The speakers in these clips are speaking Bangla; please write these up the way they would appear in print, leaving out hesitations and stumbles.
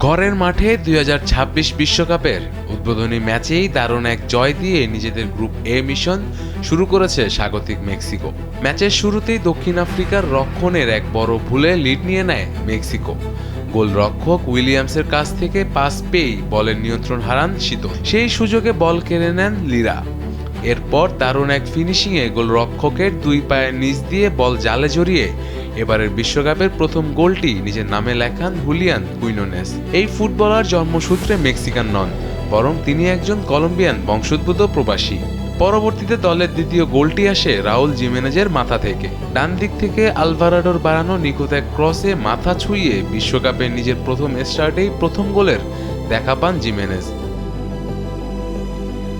ঘরের মাঠে 2026 বিশ্বকাপের উদ্বোধনী ম্যাচেই দারুণ এক জয় দিয়ে নিজেদের গ্রুপ এ মিশন শুরু করেছে স্বাগতিক মেক্সিকো। ম্যাচের শুরুতেই দক্ষিণ আফ্রিকার রক্ষণের এক বড় ভুলে লিড নিয়ে নেয় মেক্সিকো। গোলরক্ষক উইলিয়ামসের কাছ থেকে পাস পেয়েই বলের নিয়ন্ত্রণ হারান শীতল। সেই সুযোগে বল কেড়ে নেন লিরা। এরপর দারুণ এক ফিনিশিংয়ে গোলরক্ষকের দুই পায়ের নিচ দিয়ে বল জালে জড়িয়ে এবারের বিশ্বকাপের প্রথম গোলটি নিজের নামে লেখান হুলিয়ান কুইনোনেস। এই ফুটবলার জন্মসূত্রে মেক্সিকান নন, বরং তিনি একজন কলম্বিয়ান বংশোদ্ভূত প্রবাসী। পরবর্তীতে দলের দ্বিতীয় গোলটি আসে রাউল জিমেনেজের মাথা থেকে। ডান দিক থেকে আলভারাডোর বাড়ানো নিখুঁত এক ক্রসে মাথা ছুঁয়ে বিশ্বকাপে নিজের প্রথম স্টার্টেই প্রথম গোলের দেখা পান জিমেনেজ।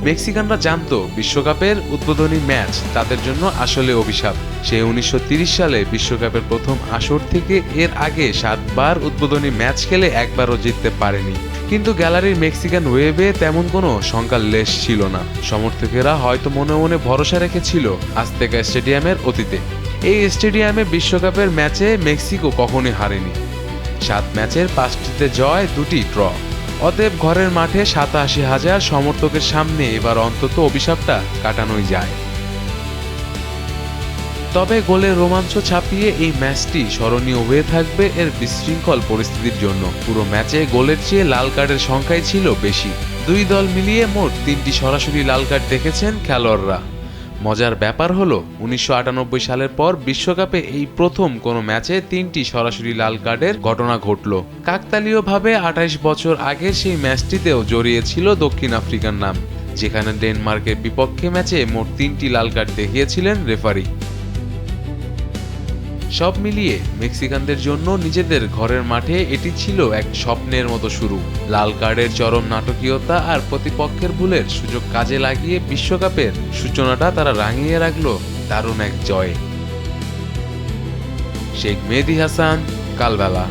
মেক্সিকানরা জানতো বিশ্বকাপের উদ্বোধনী ম্যাচ তাদের জন্য আসলে অভিশাপ। সে 1930 সালে বিশ্বকাপের প্রথম আসর থেকে এর আগে 7 বার উদ্বোধনী ম্যাচ খেলে একবারও জিততে পারেনি। কিন্তু গ্যালারির মেক্সিকান ওয়েবে তেমন কোনো শঙ্কার লেশ ছিল না। সমর্থকেরা হয়তো মনে মনে ভরসা রেখেছিল আজতেকা স্টেডিয়ামের অতীতে। এই স্টেডিয়ামে বিশ্বকাপের ম্যাচে মেক্সিকো কখনোই হারেনি। 7 ম্যাচের 5টিতে জয়, 2টি ড্র। অতএব ঘরের মাঠে 87,000 সমর্থকের সামনে এবার অন্তত অভিশাপটা কাটানোই যায়। তবে গোলের রোমাঞ্চ ছাপিয়ে এই ম্যাচটি স্মরণীয় হয়ে থাকবে এর বিশৃঙ্খল পরিস্থিতির জন্য। পুরো ম্যাচে গোলের চেয়ে লাল কার্ডের সংখ্যাই ছিল বেশি। দুই দল মিলিয়ে মোট 3টি সরাসরি লাল কার্ড দেখেছেন খেলোয়াড়রা। মজার ব্যাপার হলো 1998 সালের পর বিশ্বকাপে এই প্রথম কোনো ম্যাচে 3টি সরাসরি লাল কার্ডের ঘটনা ঘটল। কাকতালীয়ভাবে 28 বছর আগে সেই ম্যাচটিতেও জড়িয়েছিল দক্ষিণ আফ্রিকার নাম, যেখানে ডেনমার্কের বিপক্ষে ম্যাচে মোট 3টি লাল কার্ড দেখিয়েছিলেন রেফারি। সব মিলিয়ে মেক্সিকানদের জন্য নিজেদের ঘরের মাঠে এটি ছিল এক স্বপ্নের মতো শুরু। লাল কার্ডের চরম নাটকীয়তা আর প্রতিপক্ষের ভুলের সুযোগ কাজে লাগিয়ে বিশ্বকাপের সূচনাটা তারা রাঙিয়ে রাখলো দারুণ এক জয়ে। শেখ মেহেদী হাসান, কালবেলা।